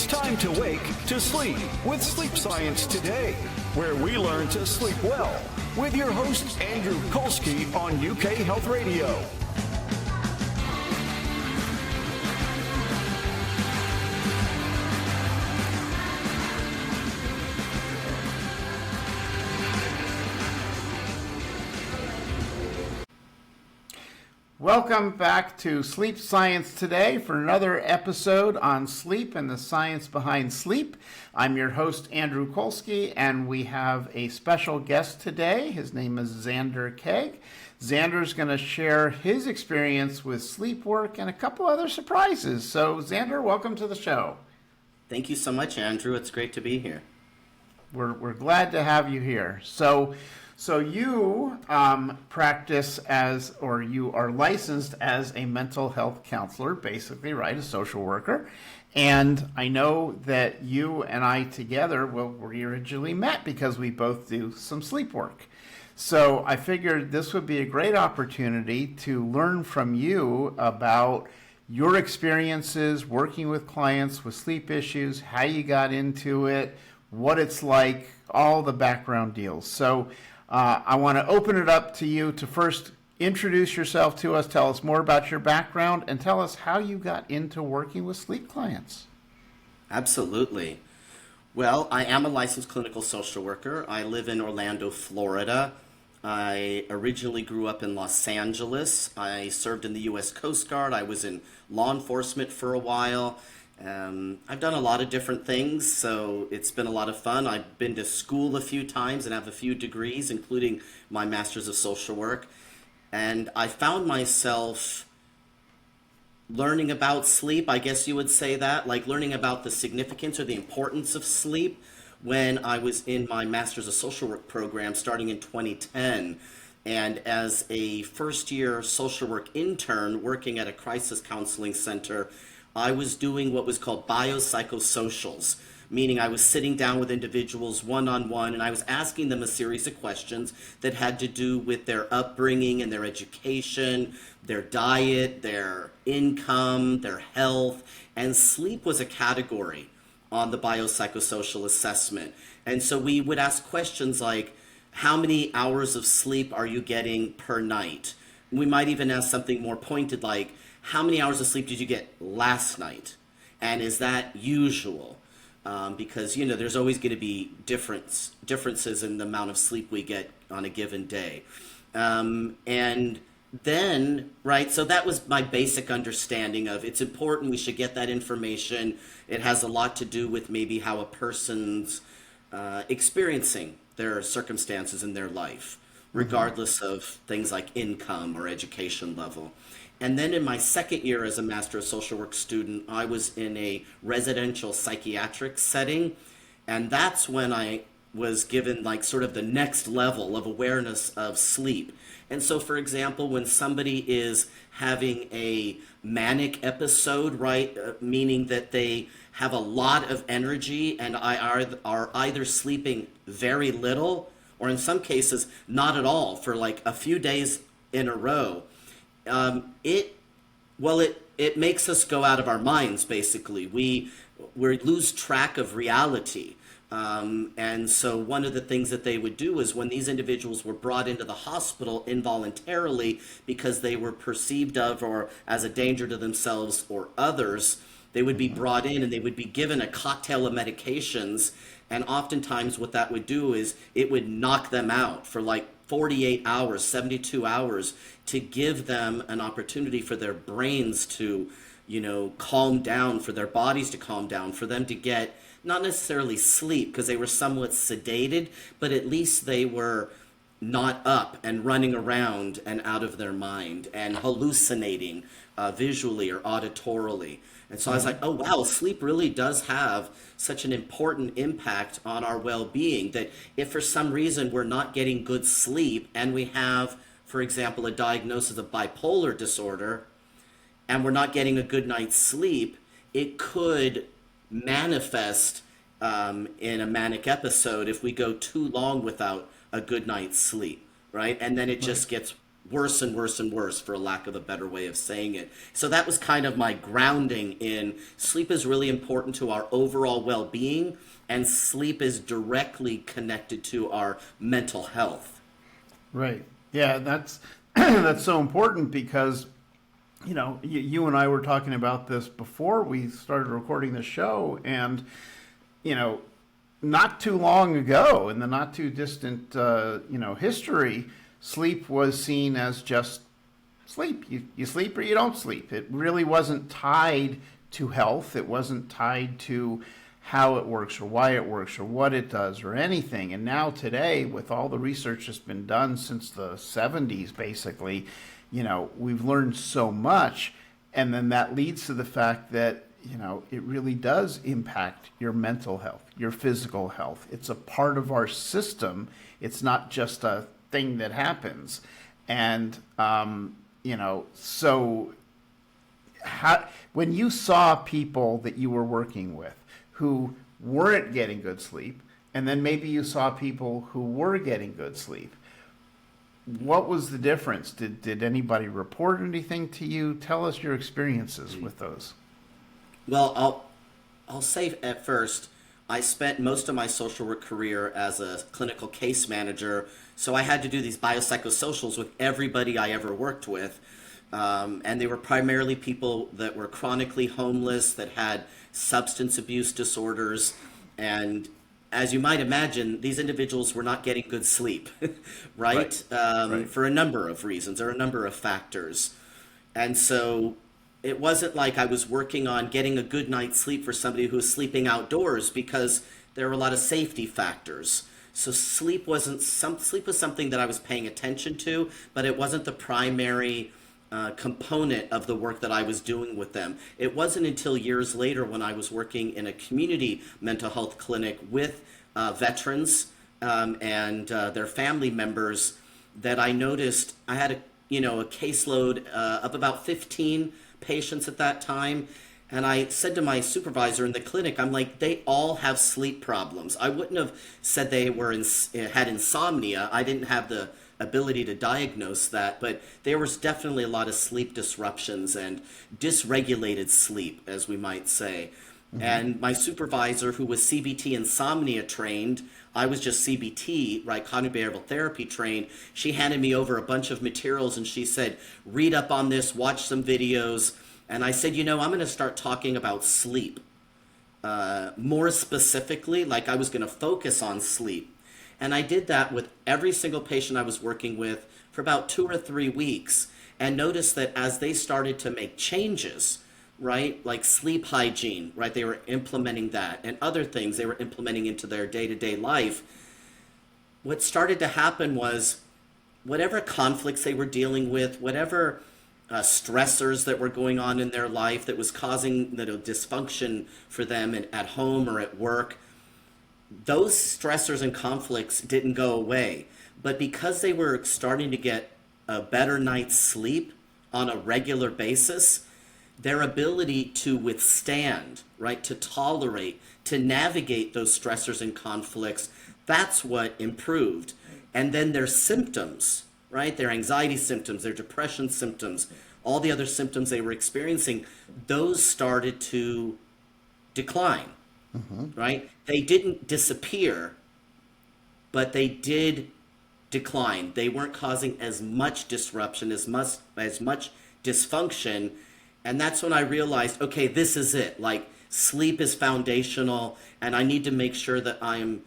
It's time to wake to sleep with Sleep Science Today, where we learn to sleep well with your host, Andrew Kolsky on UK Health Radio. Welcome back to Sleep Science Today for another episode on sleep and the science behind sleep. I'm your host, Andrew Kolsky, and we have a special guest today. His name is Zander Keg. Zander's going to share his experience with sleep work and a couple other surprises. So, Zander, welcome to the show. Thank you so much, Andrew. It's great to be here. We're glad to have you here. So you practice as, or you are licensed as a mental health counselor, basically, right? A social worker. And I know that you and I together, we originally met because we both do some sleep work. So I figured this would be a great opportunity to learn from you about your experiences working with clients with sleep issues, how you got into it, what it's like, all the background deals. So I want to open it up to you to first introduce yourself to us, tell us more about your background, and tell us how you got into working with sleep clients. Absolutely. Well, I am a licensed clinical social worker. I live in Orlando, Florida. I originally grew up in Los Angeles. I served in the U.S. Coast Guard. I was in law enforcement for a while. I've done a lot of different things, so it's been a lot of fun. I've been to school a few times and have a few degrees, including my Master's of Social Work. And I found myself learning about sleep, I guess you would say that, like learning about the significance or the importance of sleep when I was in my Master's of Social Work program starting in 2010. And as a first-year social work intern working at a crisis counseling center, I was doing what was called biopsychosocials, meaning I was sitting down with individuals one-on-one and I was asking them a series of questions that had to do with their upbringing and their education, their diet, their income, their health, and sleep was a category on the biopsychosocial assessment. And so we would ask questions like, how many hours of sleep are you getting per night? We might even ask something more pointed like, how many hours of sleep did you get last night? And is that usual? Because, you know, there's always going to be differences in the amount of sleep we get on a given day. And then, right, so that was my basic understanding of it's important, we should get that information. It has a lot to do with maybe how a person's experiencing their circumstances in their life, regardless of things like income or education level. And then in my second year as a Master of Social Work student, I was in a residential psychiatric setting. And that's when I was given like sort of the next level of awareness of sleep. And so, for example, when somebody is having a manic episode, right, meaning that they have a lot of energy and are either sleeping very little or in some cases not at all for like a few days in a row, it makes us go out of our minds, basically. We lose track of reality. And so one of the things that they would do is when these individuals were brought into the hospital involuntarily because they were perceived of or as a danger to themselves or others, they would be brought in and they would be given a cocktail of medications. And oftentimes what that would do is it would knock them out for like 48 hours, 72 hours to give them an opportunity for their brains to, calm down, for their bodies to calm down, for them to get not necessarily sleep because they were somewhat sedated, but at least they were not up and running around and out of their mind and hallucinating visually or auditorily. And so I was like, oh, wow, sleep really does have such an important impact on our well-being that if for some reason we're not getting good sleep and we have, for example, a diagnosis of bipolar disorder and we're not getting a good night's sleep, it could manifest in a manic episode if we go too long without a good night's sleep, right? And then it just gets worse and worse and worse, for a lack of a better way of saying it. So that was kind of my grounding in sleep is really important to our overall well-being, and sleep is directly connected to our mental health. Right. Yeah, that's that's so important because, you and I were talking about this before we started recording the show, and, not too long ago, in the not too distant, history, sleep was seen as just sleep. You sleep or you don't sleep. It really wasn't tied to health. It wasn't tied to how it works or why it works or what it does or anything. And now today, with all the research that's been done since the 70s, basically, we've learned so much. And then that leads to the fact that, it really does impact your mental health, your physical health. It's a part of our system. It's not just a thing that happens. And, so when you saw people that you were working with who weren't getting good sleep, and then maybe you saw people who were getting good sleep, what was the difference? Did anybody report anything to you? Tell us your experiences with those. Well, I'll say at first, I spent most of my social work career as a clinical case manager, so I had to do these biopsychosocials with everybody I ever worked with. And they were primarily people that were chronically homeless, that had substance abuse disorders. And as you might imagine, these individuals were not getting good sleep, right? Right. For a number of reasons or a number of factors. And so it wasn't like I was working on getting a good night's sleep for somebody who was sleeping outdoors, because there were a lot of safety factors. So sleep was something that I was paying attention to, but it wasn't the primary component of the work that I was doing with them. It wasn't until years later, when I was working in a community mental health clinic with veterans and their family members, that I noticed I had a caseload of about 15 patients at that time. And I said to my supervisor in the clinic, I'm like, they all have sleep problems. I wouldn't have said they had insomnia. I didn't have the ability to diagnose that, but there was definitely a lot of sleep disruptions and dysregulated sleep, as we might say. Mm-hmm. And my supervisor, who was CBT insomnia trained, I was just CBT, right, cognitive behavioral therapy trained, she handed me over a bunch of materials and she said, read up on this, watch some videos. And I said, I'm going to start talking about sleep. More specifically, like I was going to focus on sleep. And I did that with every single patient I was working with for about 2 or 3 weeks, and noticed that as they started to make changes, right, like sleep hygiene, right, they were implementing that, and other things they were implementing into their day-to-day life, what started to happen was whatever conflicts they were dealing with, whatever stressors that were going on in their life that was causing dysfunction for them at home or at work, those stressors and conflicts didn't go away. But because they were starting to get a better night's sleep on a regular basis, their ability to withstand, right, to tolerate, to navigate those stressors and conflicts, that's what improved. And then their symptoms, right, their anxiety symptoms, their depression symptoms, all the other symptoms they were experiencing, those started to decline. Mm-hmm. Right? They didn't disappear, but they did decline. They weren't causing as much disruption, as much dysfunction. And that's when I realized, okay, this is it. Like, sleep is foundational, and I need to make sure that I'm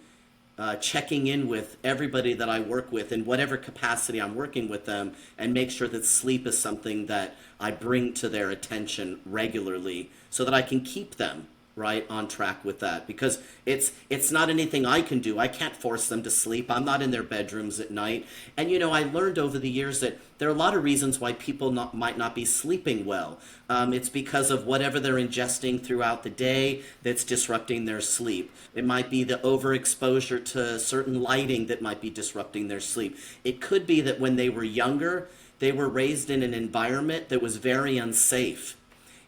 checking in with everybody that I work with in whatever capacity I'm working with them, and make sure that sleep is something that I bring to their attention regularly so that I can keep them right on track with that, because it's not anything I can do. I can't force them to sleep. I'm not in their bedrooms at night. And I learned over the years that there are a lot of reasons why people might not be sleeping well. It's because of whatever they're ingesting throughout the day that's disrupting their sleep. It might be the overexposure to certain lighting that might be disrupting their sleep. It could be that when they were younger, they were raised in an environment that was very unsafe,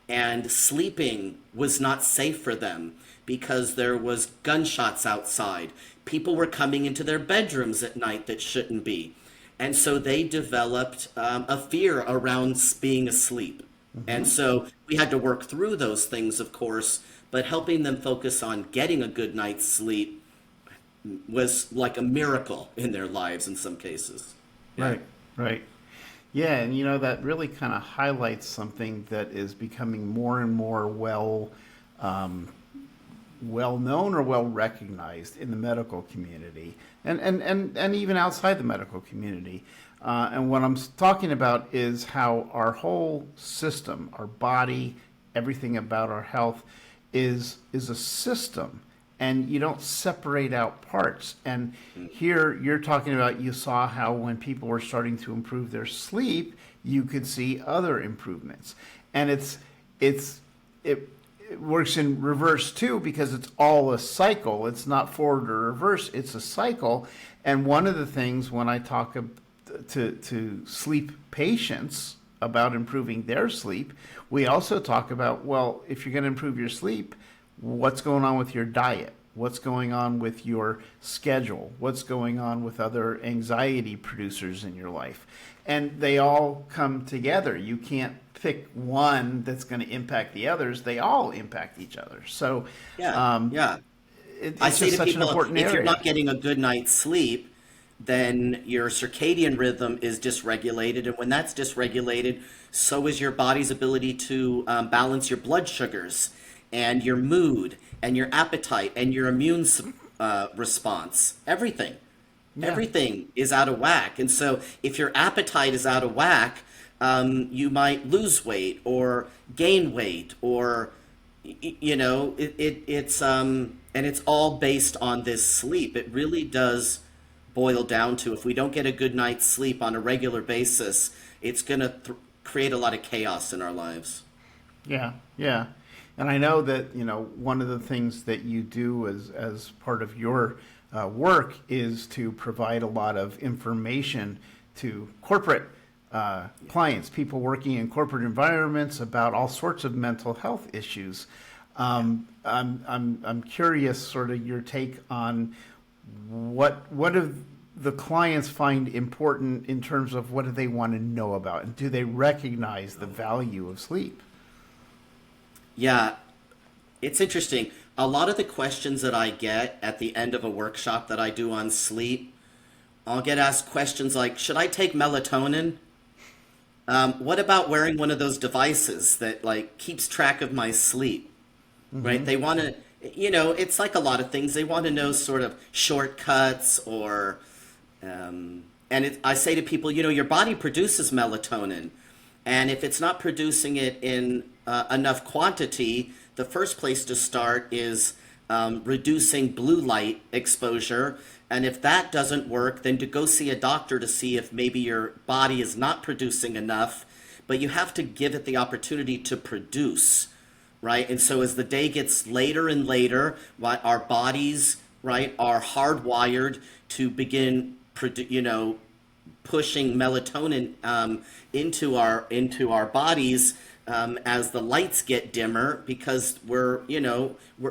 and sleeping was not safe for them because there was gunshots outside. People were coming into their bedrooms at night that shouldn't be. And so they developed a fear around being asleep. And so we had to work through those things, of course, but helping them focus on getting a good night's sleep was like a miracle in their lives in some cases. Yeah. Right, right. Yeah, and that really kind of highlights something that is becoming more and more well known or well recognized in the medical community, and even outside the medical community. And what I'm talking about is how our whole system, our body, everything about our health is a system, and you don't separate out parts. And here you're talking about, you saw how when people were starting to improve their sleep, you could see other improvements. And it works in reverse too, because it's all a cycle. It's not forward or reverse, it's a cycle. And one of the things when I talk to sleep patients about improving their sleep, we also talk about, well, if you're going to improve your sleep, what's going on with your diet? What's going on with your schedule? What's going on with other anxiety producers in your life? And they all come together. You can't pick one that's going to impact the others. They all impact each other. So Yeah. it's I say just to such an people, important if area. you're not getting a good night's sleep, then your circadian rhythm is dysregulated. And when that's dysregulated, so is your body's ability to balance your blood sugars and your mood and your appetite and your immune response. Everything. Yeah. Everything is out of whack. And so if your appetite is out of whack, you might lose weight or gain weight, or it's and it's all based on this sleep. It really does boil down to, if we don't get a good night's sleep on a regular basis, it's going to create a lot of chaos in our lives. Yeah, yeah. And I know that, one of the things that you do as part of your work is to provide a lot of information to corporate clients, people working in corporate environments, about all sorts of mental health issues. I'm curious, sort of your take on what do the clients find important in terms of what do they want to know about, and do they recognize the value of sleep? Yeah, it's interesting. A lot of the questions that I get at the end of a workshop that I do on sleep, I'll get asked questions like, should I take melatonin? What about wearing one of those devices that like keeps track of my sleep? Right? They want to, it's like a lot of things. They want to know sort of shortcuts, or, I say to people, your body produces melatonin. And if it's not producing it in enough quantity, the first place to start is reducing blue light exposure. And if that doesn't work, then to go see a doctor to see if maybe your body is not producing enough. But you have to give it the opportunity to produce, right? And so as the day gets later and later, our bodies, right, are hardwired to begin, pushing melatonin into our bodies as the lights get dimmer, because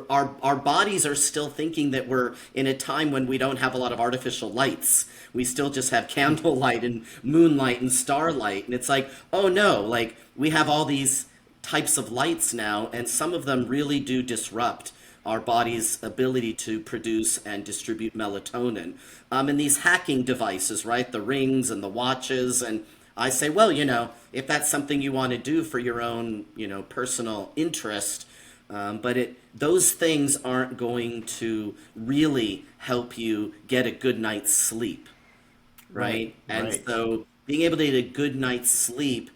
our bodies are still thinking that we're in a time when we don't have a lot of artificial lights. We still just have candlelight and moonlight and starlight, and it's like, oh no, like we have all these types of lights now, and some of them really do disrupt our body's ability to produce and distribute melatonin. And these hacking devices, right? The rings and the watches. And I say, well, if that's something you want to do for your own, personal interest, but those things aren't going to really help you get a good night's sleep, right? And right. so being able to get a good night's sleep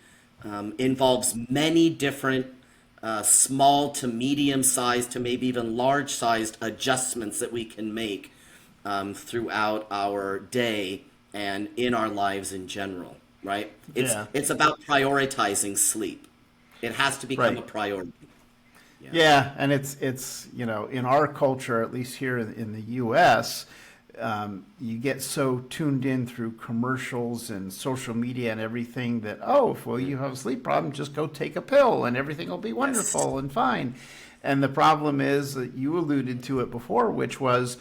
involves many different small to medium sized to maybe even large sized adjustments that we can make throughout our day and in our lives in general, right? It's about prioritizing sleep. It has to become a priority. Yeah, and it's in our culture, at least here in the U.S., you get so tuned in through commercials and social media and everything that, you have a sleep problem, just go take a pill and everything will be wonderful and fine. And the problem is that you alluded to it before, which was,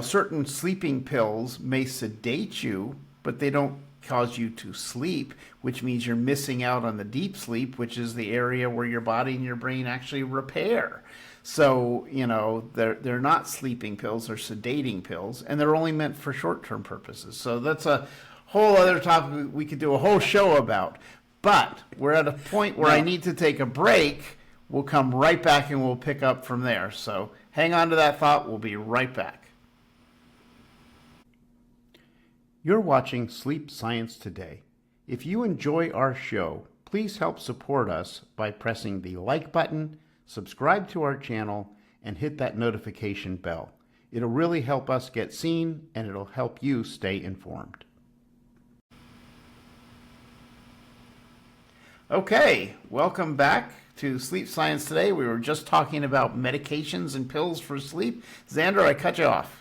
certain sleeping pills may sedate you, but they don't cause you to sleep, which means you're missing out on the deep sleep, which is the area where your body and your brain actually repair. So, they're not sleeping pills, they're sedating pills, and they're only meant for short-term purposes. So that's a whole other topic we could do a whole show about. But we're at a point where I need to take a break. We'll come right back and we'll pick up from there. So hang on to that thought. We'll be right back. You're watching Sleep Science Today. If you enjoy our show, please help support us by pressing the like button, subscribe to our channel, and hit that notification bell. It'll really help us get seen, and it'll help you stay informed. Okay, welcome back to Sleep Science Today. We were just talking about medications and pills for sleep. Zander, I cut you off.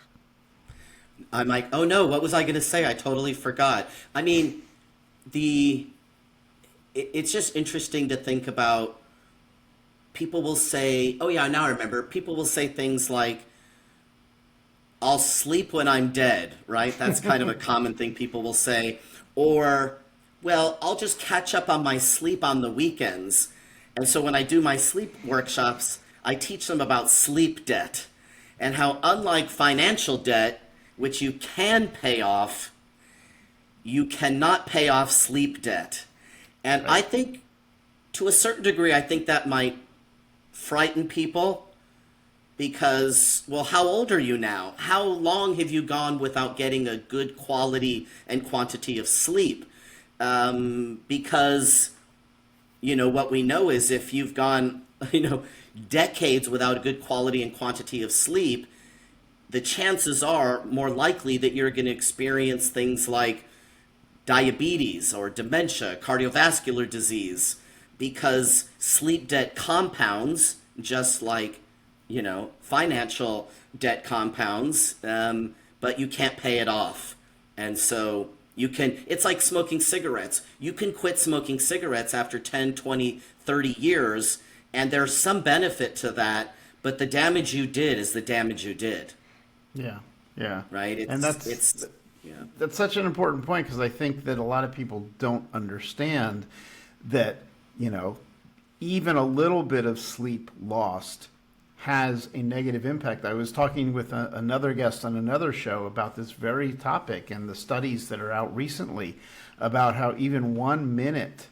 I'm like, oh no, what was I going to say? I totally forgot. I mean, it's just interesting to think about. People will say, oh yeah, now I remember. People will say things like, I'll sleep when I'm dead, right? That's kind of a common thing people will say. Or, well, I'll just catch up on my sleep on the weekends. And so when I do my sleep workshops, I teach them about sleep debt and how, unlike financial debt, which you can pay off, you cannot pay off sleep debt. And I think, to a certain degree, I think that might frighten people because, well, how old are you now? How long have you gone without getting a good quality and quantity of sleep? Because, what we know is if you've gone, decades without a good quality and quantity of sleep, the chances are more likely that you're going to experience things like diabetes or dementia, cardiovascular disease, because sleep debt compounds, just like, financial debt compounds, but you can't pay it off. And so it's like smoking cigarettes. You can quit smoking cigarettes after 10, 20, 30 years, and there's some benefit to that, but the damage you did is the damage you did. Yeah. Right? That's such an important point, because I think that a lot of people don't understand that, even a little bit of sleep lost has a negative impact. I was talking with another guest on another show about this very topic and the studies that are out recently about how even 1 minute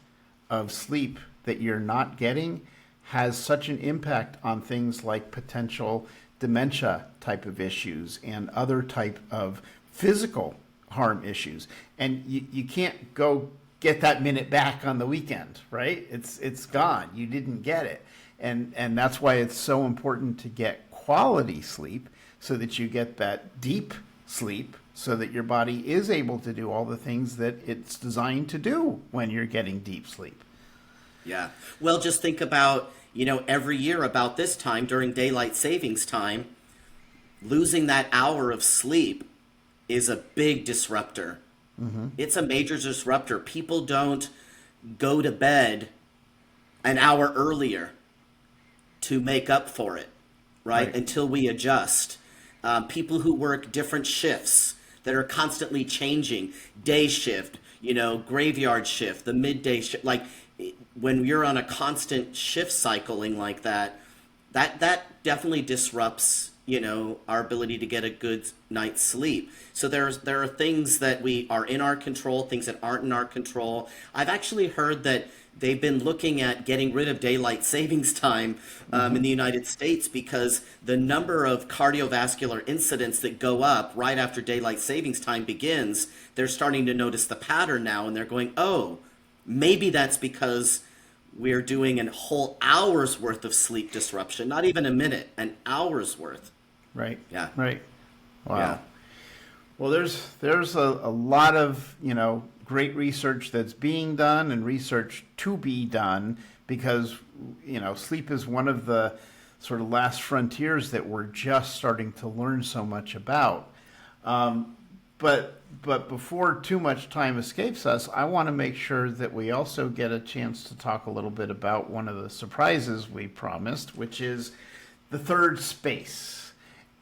of sleep that you're not getting has such an impact on things like potential dementia type of issues and other type of physical harm issues. And you can't go get that minute back on the weekend, right? It's gone. You didn't get it. And that's why it's so important to get quality sleep, so that you get that deep sleep, so that your body is able to do all the things that it's designed to do when you're getting deep sleep. Yeah. Well, just think about, every year about this time during daylight savings time, losing that hour of sleep is a big disruptor. Mm-hmm. It's a major disruptor. People don't go to bed an hour earlier to make up for it, right? Until we adjust. People who work different shifts that are constantly changing, day shift, graveyard shift, the midday shift, like when you're on a constant shift cycling like that definitely disrupts, our ability to get a good night's sleep. So there are things that we are in our control, things that aren't in our control. I've actually heard that they've been looking at getting rid of daylight savings time in the United States, because the number of cardiovascular incidents that go up right after daylight savings time begins, they're starting to notice the pattern now, and they're going, oh, maybe that's because we're doing a whole hour's worth of sleep disruption, not even a minute, an hour's worth. Right. Yeah. Right. Wow. Yeah. Well, there's a lot of, great research that's being done and research to be done, because, sleep is one of the sort of last frontiers that we're just starting to learn so much about. But before too much time escapes us, I want to make sure that we also get a chance to talk a little bit about one of the surprises we promised, which is the third space.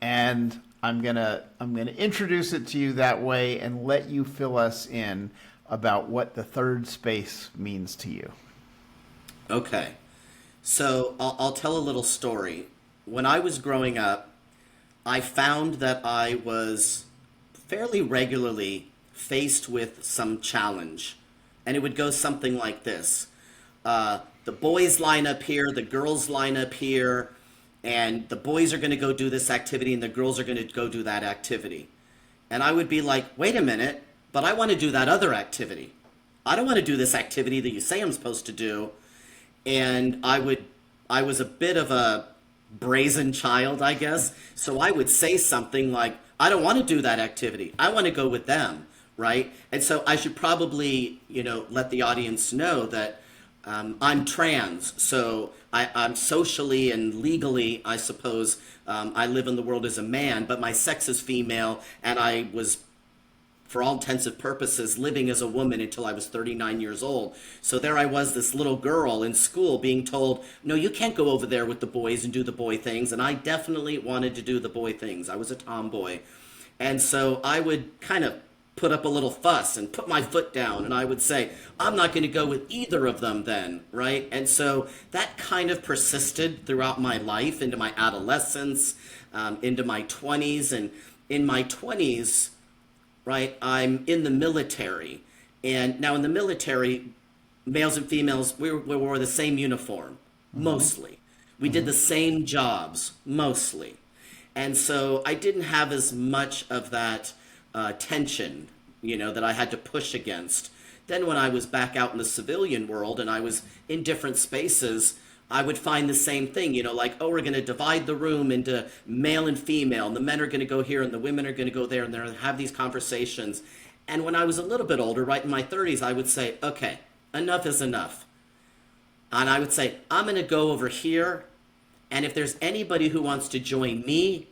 And I'm gonna introduce it to you that way and let you fill us in about what the third space means to you. Okay. So I'll tell a little story. When I was growing up, I found that I was fairly regularly faced with some challenge. And it would go something like this. The boys line up here, the girls line up here, and the boys are going to go do this activity and the girls are going to go do that activity. And I would be like, wait a minute, but I want to do that other activity. I don't want to do this activity that you say I'm supposed to do. And I was a bit of a brazen child, I guess. So I would say something like, I don't want to do that activity. I want to go with them, right? And so I should probably, let the audience know that I'm trans. So I'm socially and legally, I suppose, I live in the world as a man, but my sex is female, and I was, for all intents and purposes, living as a woman until I was 39 years old. So there I was, this little girl in school being told, no, you can't go over there with the boys and do the boy things. And I definitely wanted to do the boy things. I was a tomboy. And so I would kind of put up a little fuss and put my foot down. And I would say, I'm not going to go with either of them then, right? And so that kind of persisted throughout my life, into my adolescence, into my 20s. And in my 20s, right, I'm in the military. And now in the military, males and females, we wore the same uniform, mostly. We did the same jobs, mostly. And so I didn't have as much of that tension, that I had to push against. Then when I was back out in the civilian world and I was in different spaces, I would find the same thing, like, oh, we're going to divide the room into male and female, and the men are going to go here and the women are going to go there, and they're going to have these conversations. And when I was a little bit older, right in my 30s, I would say, okay, enough is enough. And I would say, I'm going to go over here, and if there's anybody who wants to join me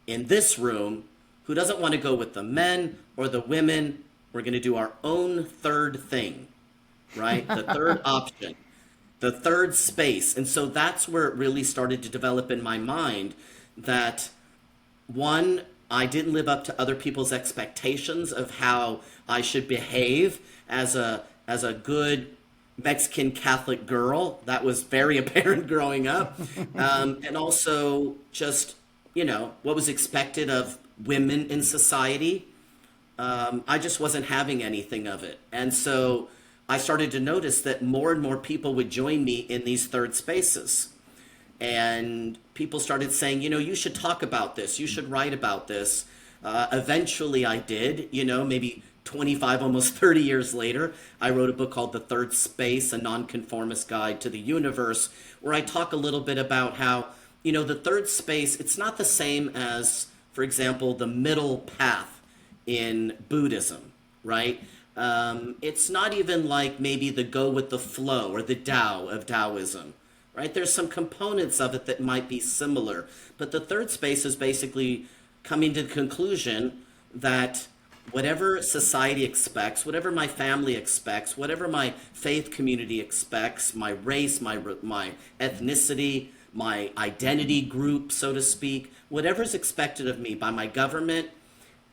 in this room, who doesn't want to go with the men or the women, we're going to do our own third thing, right? The third option. The third space. And so that's where it really started to develop in my mind that, one, I didn't live up to other people's expectations of how I should behave as a good Mexican Catholic girl. That was very apparent growing up. And also just, what was expected of women in society. I just wasn't having anything of it. And so I started to notice that more and more people would join me in these third spaces. And people started saying, you should talk about this. You should write about this. Eventually I did, maybe 25, almost 30 years later, I wrote a book called The Third Space, A Nonconformist Guide to the Universe, where I talk a little bit about how, the third space, it's not the same as, for example, the middle path in Buddhism, right? It's not even like maybe the go with the flow or the Tao of Taoism, right? There's some components of it that might be similar. But the third space is basically coming to the conclusion that whatever society expects, whatever my family expects, whatever my faith community expects, my race, my ethnicity, my identity group, so to speak, whatever's expected of me by my government,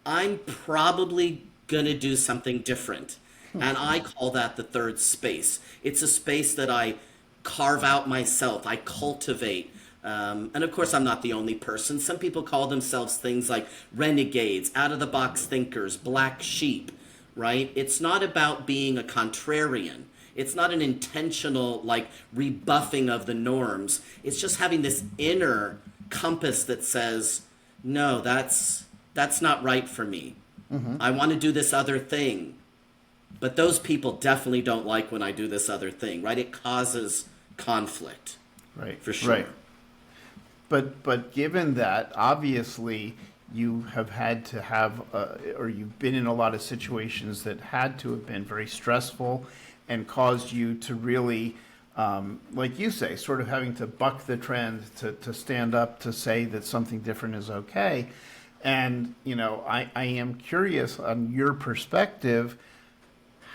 I'm probably going to do something different. And I call that the third space. It's a space that I carve out myself, I cultivate. And of course, I'm not the only person. Some people call themselves things like renegades, out-of-the-box thinkers, black sheep, right? It's not about being a contrarian. It's not an intentional, rebuffing of the norms. It's just having this inner compass that says, no, that's not right for me. Mm-hmm. I want to do this other thing. But those people definitely don't like when I do this other thing, right? It causes conflict. Right. For sure. Right. But given that, obviously, you have had to have, or you've been in a lot of situations that had to have been very stressful and caused you to really, like you say, sort of having to buck the trend, to stand up, to say that something different is okay. And, I am curious on your perspective.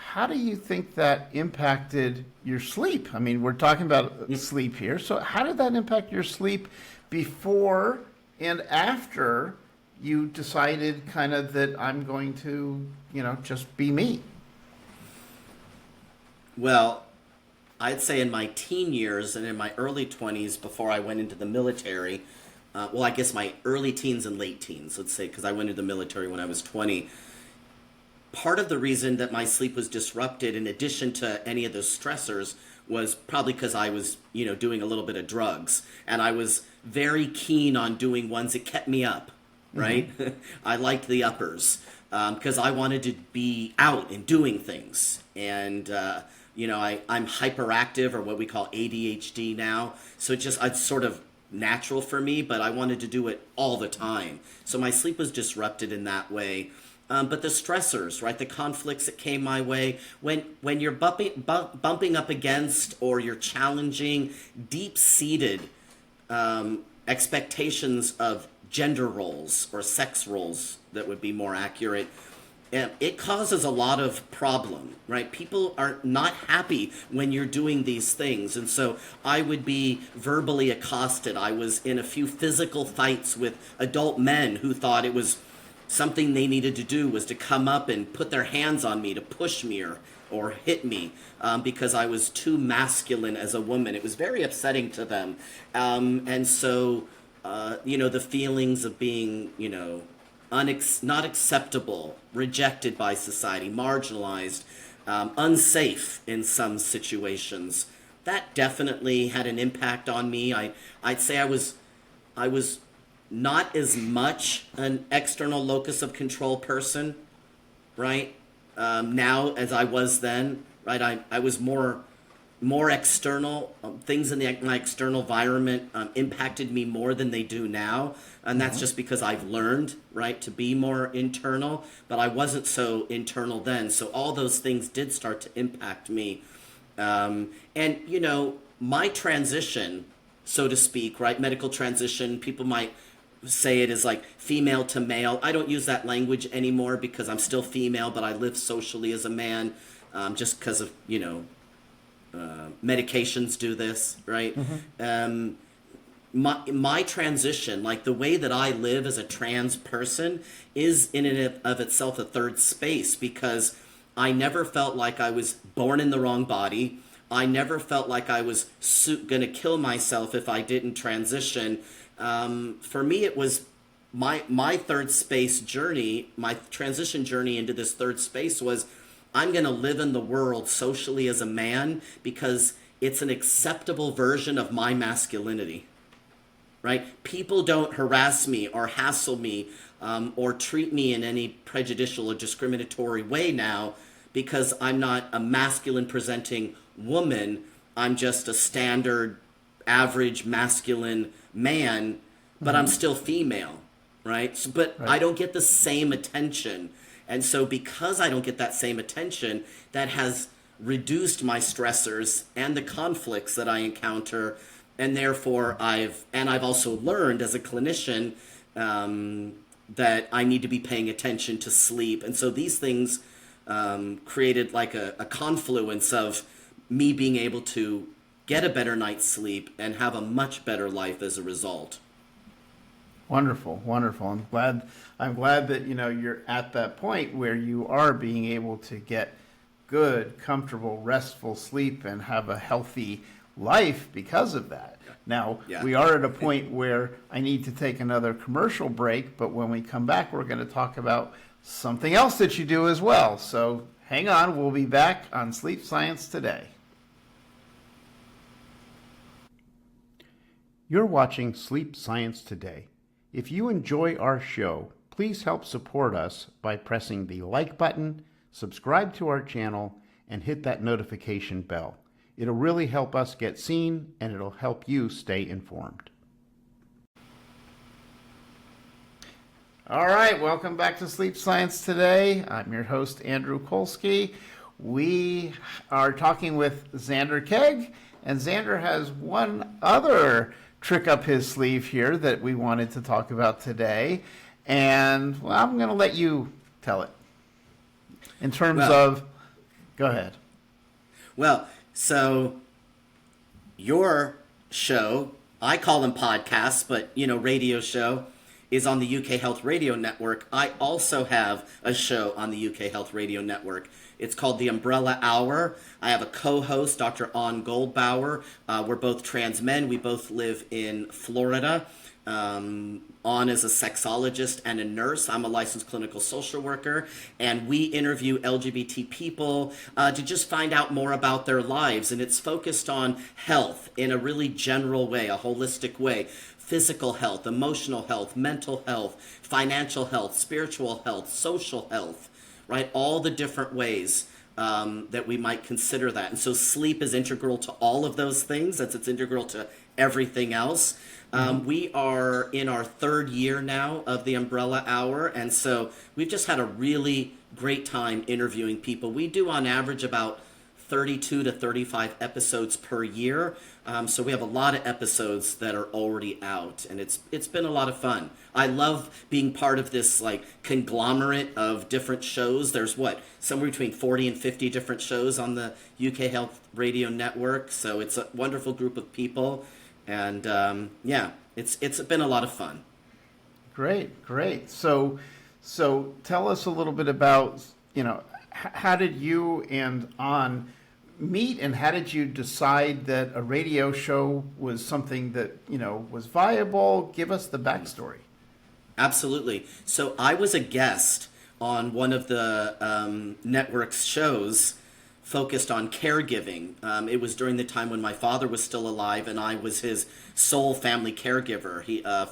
How do you think that impacted your sleep? I mean, we're talking about sleep here. So how did that impact your sleep before and after you decided kind of that I'm going to, just be me? Well, I'd say in my teen years and in my early 20s before I went into the military, I guess my early teens and late teens, let's say, because I went into the military when I was 20. Part of the reason that my sleep was disrupted, in addition to any of those stressors, was probably because I was, doing a little bit of drugs. And I was very keen on doing ones that kept me up, right? Mm-hmm. I liked the uppers because I wanted to be out and doing things. And, I'm hyperactive, or what we call ADHD now. So it's sort of natural for me, but I wanted to do it all the time. So my sleep was disrupted in that way. But the stressors, right, the conflicts that came my way, when you're bumping up against, or you're challenging deep-seated expectations of gender roles, or sex roles that would be more accurate, it causes a lot of problem, right? People are not happy when you're doing these things. And so I would be verbally accosted. I was in a few physical fights with adult men who thought it was something they needed to do was to come up and put their hands on me, to push me or hit me because I was too masculine as a woman. It was very upsetting to them. And so, the feelings of being, not acceptable, rejected by society, marginalized, unsafe in some situations, that definitely had an impact on me. I'd say I was not as much an external locus of control person, right? Now as I was then, right? I was more external. Things in my external environment impacted me more than they do now. And that's just because I've learned, right, to be more internal. But I wasn't so internal then. So all those things did start to impact me. And, my transition, so to speak, right, medical transition, people might say it as like female to male. I don't use that language anymore because I'm still female, but I live socially as a man just because of, medications do this, right? Mm-hmm. My transition, like the way that I live as a trans person, is in and of itself a third space, because I never felt like I was born in the wrong body. I never felt like I was going to kill myself if I didn't transition. For me, it was my third space journey, my transition journey into this third space was, I'm going to live in the world socially as a man because it's an acceptable version of my masculinity, right? People don't harass me or hassle me or treat me in any prejudicial or discriminatory way now because I'm not a masculine presenting woman. I'm just a standard, average masculine man, but I'm still female, right? But I don't get the same attention. And so because I don't get that same attention, that has reduced my stressors and the conflicts that I encounter. And therefore I've also learned as a clinician that I need to be paying attention to sleep. And so these things created like a confluence of me being able to get a better night's sleep and have a much better life as a result. Wonderful, wonderful. I'm glad that you're at that point where you are being able to get good, comfortable, restful sleep and have a healthy life because of that. Now, we are at a point where I need to take another commercial break, but when we come back, we're going to talk about something else that you do as well. So hang on, we'll be back on Sleep Science Today. You're watching Sleep Science Today. If you enjoy our show, please help support us by pressing the like button, subscribe to our channel, and hit that notification bell. It'll really help us get seen, and it'll help you stay informed. All right, welcome back to Sleep Science Today. I'm your host, Andrew Kolsky. We are talking with Zander Keg, and Zander has one other trick up his sleeve here that we wanted to talk about today. And I'm going to let you tell it. In terms of, go ahead. Well, so your show, I call them podcasts, but radio show, is on the UK Health Radio Network, I also have a show on the UK Health Radio Network. It's called The Umbrella Hour. I have a co-host, Dr. An Goldbauer. We're both trans men. We both live in Florida. An is a sexologist and a nurse. I'm a licensed clinical social worker, and we interview LGBT people to just find out more about their lives. And it's focused on health in a really general way, a holistic way. Physical health, emotional health, mental health, financial health, spiritual health, social health, right? All the different ways that we might consider that. And so sleep is integral to all of those things, as it's integral to everything else. We are in our third year now of the Umbrella Hour, and so we've just had a really great time interviewing people. We do on average about 32 to 35 episodes per year, so we have a lot of episodes that are already out, and it's been a lot of fun. I love being part of this like conglomerate of different shows. There's somewhere between 40 and 50 different shows on the UK Health Radio Network, so it's a wonderful group of people. And it's been a lot of fun. Great. So tell us a little bit about, how did you and An meet, and how did you decide that a radio show was something that, was viable? Give us the backstory. Absolutely. So I was a guest on one of the network's shows focused on caregiving. It was during the time when my father was still alive, and I was his sole family caregiver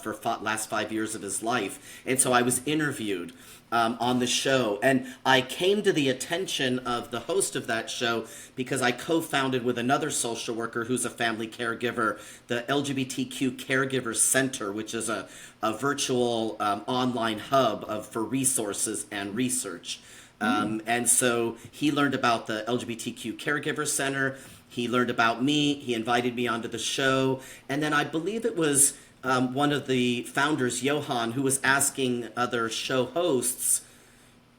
for last 5 years of his life. And so I was interviewed on the show, and I came to the attention of the host of that show because I co-founded with another social worker who's a family caregiver the LGBTQ Caregiver Center, which is a virtual online hub for resources and research. And so he learned about the LGBTQ Caregiver Center. He learned about me. He invited me onto the show. And then I believe it was one of the founders, Johan, who was asking other show hosts,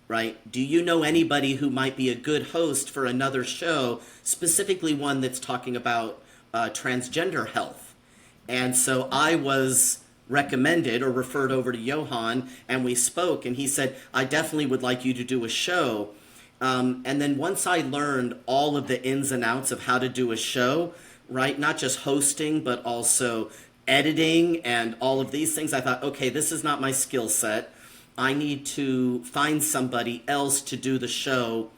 right, do you know anybody who might be a good host for another show, specifically one that's talking about transgender health? And so I was recommended or referred over to Johan, and we spoke, and he said, I definitely would like you to do a show. And then once I learned all of the ins and outs of how to do a show, right, not just hosting, but also editing and all of these things, I thought, okay, this is not my skill set. I need to find somebody else to do the show.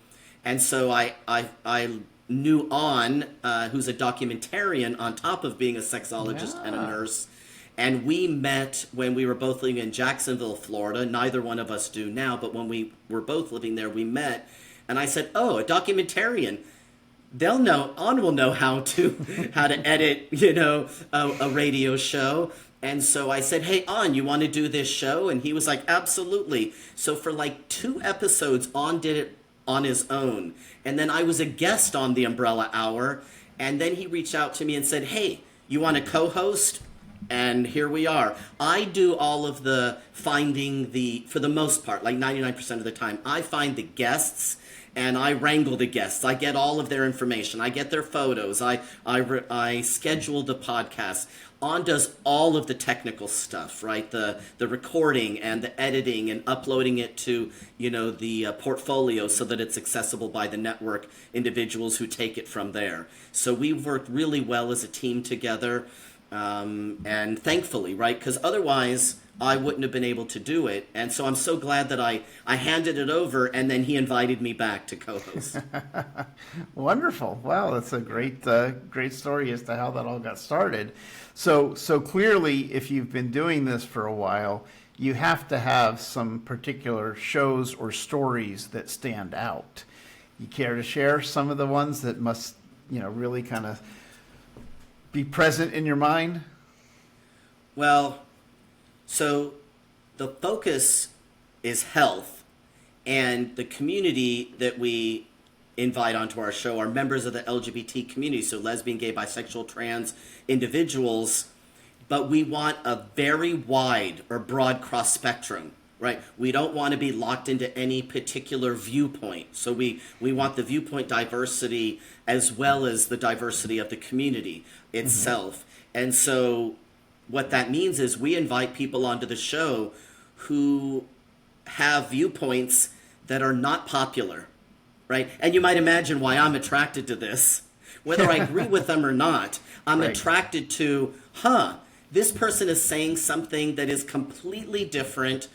And so I knew An, who's a documentarian on top of being a sexologist and a nurse. And we met when we were both living in Jacksonville, Florida. Neither one of us do now, but when we were both living there, we met. And I said, oh, a documentarian. They'll know, An will know how to edit, a radio show. And so I said, hey, An, you want to do this show? And he was like, absolutely. So for like 2 episodes, An did it on his own. And then I was a guest on the Umbrella Hour. And then he reached out to me and said, hey, you want to co-host? And here we are. I do all of the finding for the most part, like 99% of the time, I find the guests and I wrangle the guests. I get all of their information. I get their photos. I schedule the podcast. An does all of the technical stuff, right? The recording and the editing and uploading it to, the portfolio so that it's accessible by the network individuals who take it from there. So we've worked really well as a team together. And thankfully, right? Because otherwise I wouldn't have been able to do it. And so I'm so glad that I handed it over and then he invited me back to co-host. Wonderful. Wow, that's a great story as to how that all got started. So clearly, if you've been doing this for a while, you have to have some particular shows or stories that stand out. You care to share some of the ones that must, really kind of be present in your mind? Well, so the focus is health, and the community that we invite onto our show are members of the LGBT community, so lesbian, gay, bisexual, trans individuals, but we want a very wide or broad cross spectrum, right? We don't want to be locked into any particular viewpoint. So we want the viewpoint diversity as well as the diversity of the community itself. And so what that means is we invite people onto the show who have viewpoints that are not popular, right? And you might imagine why I'm attracted to this. Whether I agree with them or not, I'm Right. attracted to, this person is saying something that is completely different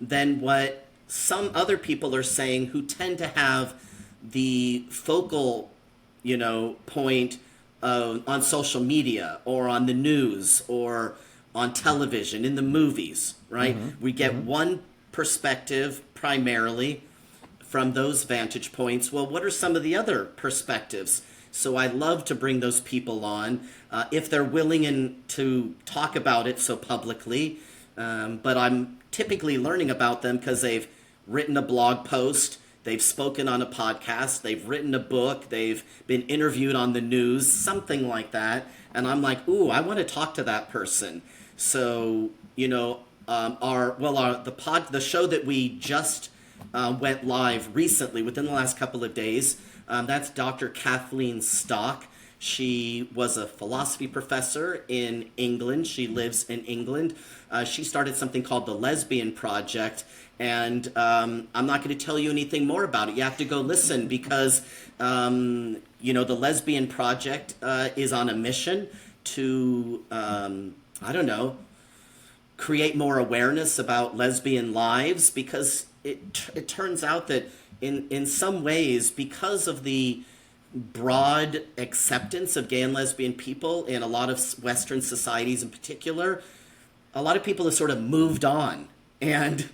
than what some other people are saying who tend to have the focal, point on social media or on the news or on television, in the movies, right? We get one perspective primarily from those vantage points. Well, what are some of the other perspectives? So I love to bring those people on if they're willing to talk about it so publicly. But I'm typically learning about them because they've written a blog post, they've spoken on a podcast, they've written a book, they've been interviewed on the news, something like that. And I'm like, ooh, I want to talk to that person. So, the show that we just went live recently within the last couple of days, that's Dr. Kathleen Stock. She was a philosophy professor in England. She lives in England. She started something called the Lesbian Project. And I'm not going to tell you anything more about it. You have to go listen because, the Lesbian Project is on a mission to, create more awareness about lesbian lives, because it turns out that in some ways, because of the broad acceptance of gay and lesbian people in a lot of Western societies in particular, a lot of people have sort of moved on and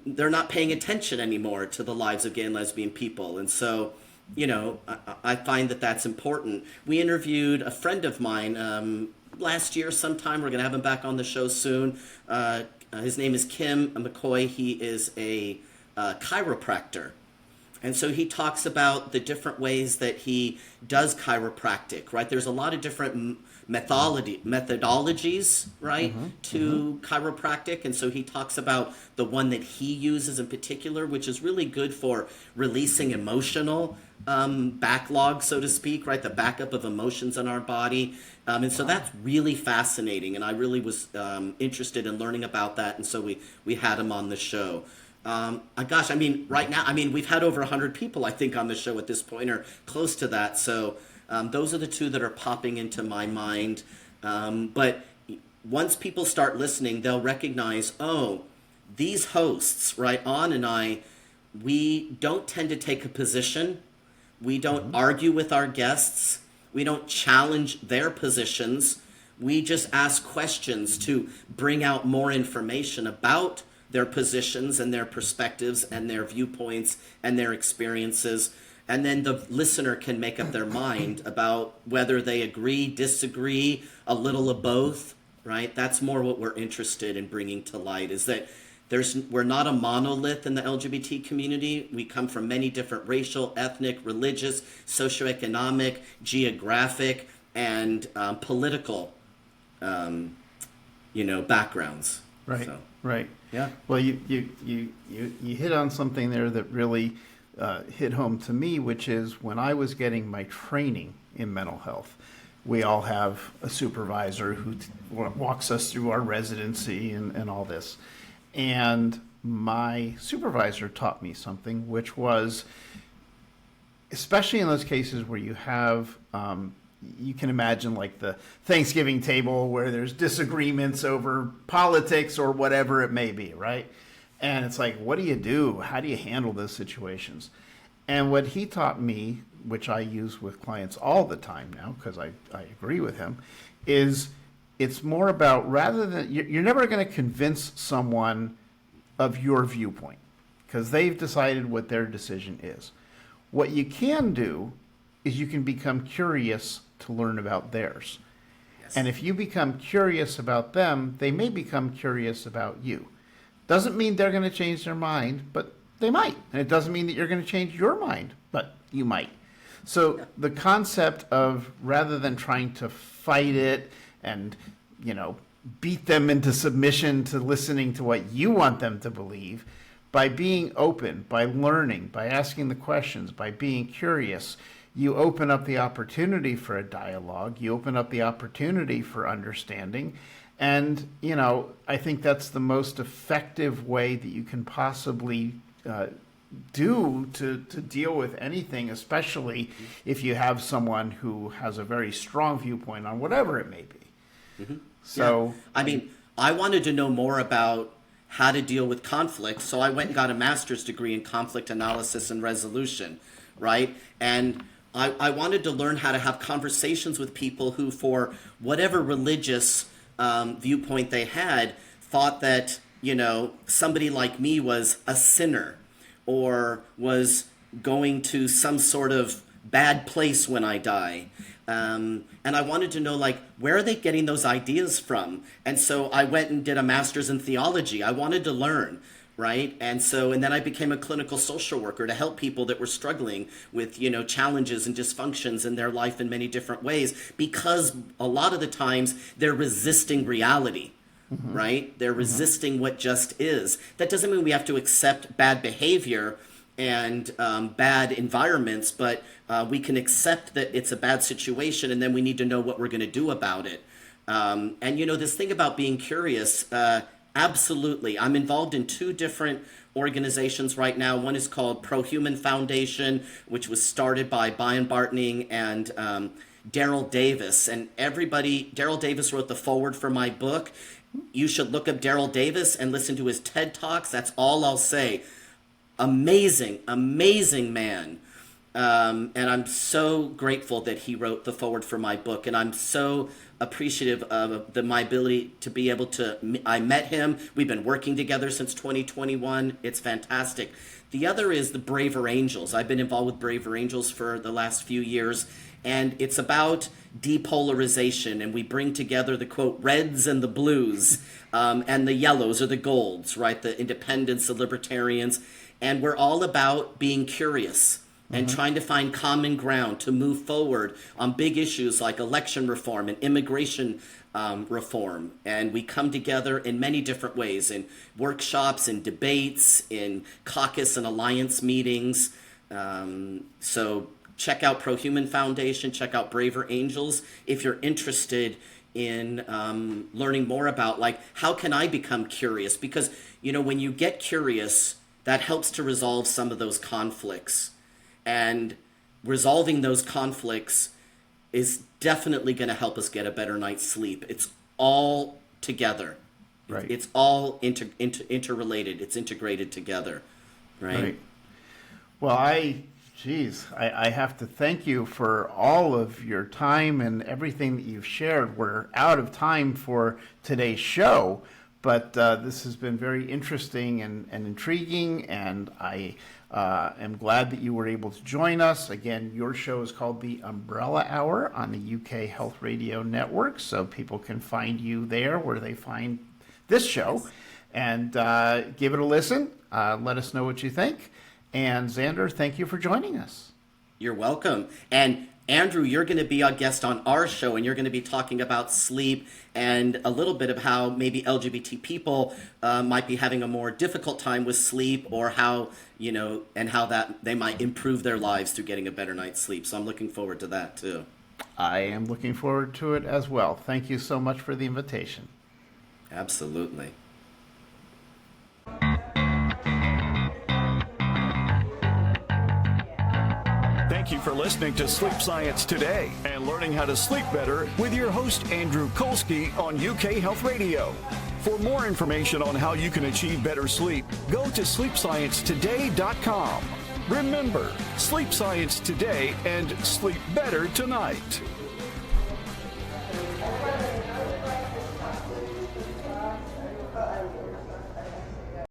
they're not paying attention anymore to the lives of gay and lesbian people. And so, I find that that's important. We interviewed a friend of mine last year sometime. We're going to have him back on the show soon. His name is Kim McCoy. He is a chiropractor. And so he talks about the different ways that he does chiropractic, right? There's a lot of different methodologies, right, to chiropractic. And so he talks about the one that he uses in particular, which is really good for releasing emotional backlog, so to speak, right? The backup of emotions in our body. And so that's really fascinating. And I really was interested in learning about that. And so we had him on the show. Right now, we've had over 100 people, I think, on the show at this point, or close to that. So those are the two that are popping into my mind. But once people start listening, they'll recognize, these hosts, right, An and I, we don't tend to take a position. We don't argue with our guests. We don't challenge their positions. We just ask questions to bring out more information about their positions and their perspectives and their viewpoints and their experiences. And then the listener can make up their mind about whether they agree, disagree, a little of both, right? That's more what we're interested in bringing to light, is that we're not a monolith in the LGBT community. We come from many different racial, ethnic, religious, socioeconomic, geographic, and political, backgrounds. Right. So, right. yeah. Well, you hit on something there that really hit home to me, which is when I was getting my training in mental health, we all have a supervisor who walks us through our residency and all this. And my supervisor taught me something, which was, especially in those cases where you have, you can imagine like the Thanksgiving table where there's disagreements over politics or whatever it may be, right? And it's like, what do you do? How do you handle those situations? And what he taught me, which I use with clients all the time now, because I agree with him, is it's more about, rather than, you're never going to convince someone of your viewpoint because they've decided what their decision is. What you can do is you can become curious to learn about theirs. Yes. And if you become curious about them, they may become curious about you. Doesn't mean they're going to change their mind, but they might. And it doesn't mean that you're going to change your mind, but you might. So the concept of, rather than trying to fight it and, beat them into submission to listening to what you want them to believe, by being open, by learning, by asking the questions, by being curious, you open up the opportunity for a dialogue, you open up the opportunity for understanding. And, I think that's the most effective way that you can possibly do to deal with anything, especially if you have someone who has a very strong viewpoint on whatever it may be. Mm-hmm. So, yeah. I wanted to know more about how to deal with conflict, so I went and got a master's degree in conflict analysis and resolution, right? And I wanted to learn how to have conversations with people who, for whatever religious viewpoint they had, thought that, somebody like me was a sinner or was going to some sort of bad place when I die. And I wanted to know, where are they getting those ideas from? And so I went and did a master's in theology. I wanted to learn, right? And then I became a clinical social worker to help people that were struggling with, challenges and dysfunctions in their life in many different ways, because a lot of the times they're resisting reality. Mm-hmm. Right? They're resisting what just is. That doesn't mean we have to accept bad behavior and bad environments, but we can accept that it's a bad situation, and then we need to know what we're going to do about it. And this thing about being curious, absolutely. I'm involved in 2 different organizations right now. One is called Pro-Human Foundation, which was started by Brian Bartning and Daryl Davis. And Daryl Davis wrote the foreword for my book. You should look up Daryl Davis and listen to his TED Talks. That's all I'll say. Amazing, amazing man. And I'm so grateful that he wrote the foreword for my book. And I'm so appreciative of my ability to be able to, I met him. We've been working together since 2021. It's fantastic. The other is the Braver Angels. I've been involved with Braver Angels for the last few years. And it's about depolarization, and we bring together the, quote, reds and the blues, and the yellows or the golds, right? The independents, the libertarians. And we're all about being curious and trying to find common ground to move forward on big issues like election reform and immigration reform. And we come together in many different ways, in workshops, in debates, in caucus and alliance meetings. So check out Pro-Human Foundation, check out Braver Angels if you're interested in learning more about, how can I become curious? Because, when you get curious, that helps to resolve some of those conflicts. And resolving those conflicts is definitely going to help us get a better night's sleep. It's all together. Right. It's all interrelated. It's integrated together. Right. Well, I have to thank you for all of your time and everything that you've shared. We're out of time for today's show, but this has been very interesting and intriguing, and I am glad that you were able to join us. Again, your show is called The Umbrella Hour on the UK Health Radio Network, so people can find you there where they find this show, and give it a listen. Let us know what you think. And Zander, thank you for joining us. You're welcome. And Andrew, you're going to be a guest on our show, and you're going to be talking about sleep and a little bit of how maybe LGBT people might be having a more difficult time with sleep, or how, and how that they might improve their lives through getting a better night's sleep. So I'm looking forward to that too. I am looking forward to it as well. Thank you so much for the invitation. Absolutely. Thank you for listening to Sleep Science Today and learning how to sleep better with your host, Andrew Kolsky, on UK Health Radio. For more information on how you can achieve better sleep, go to sleepsciencetoday.com. Remember, sleep science today and sleep better tonight.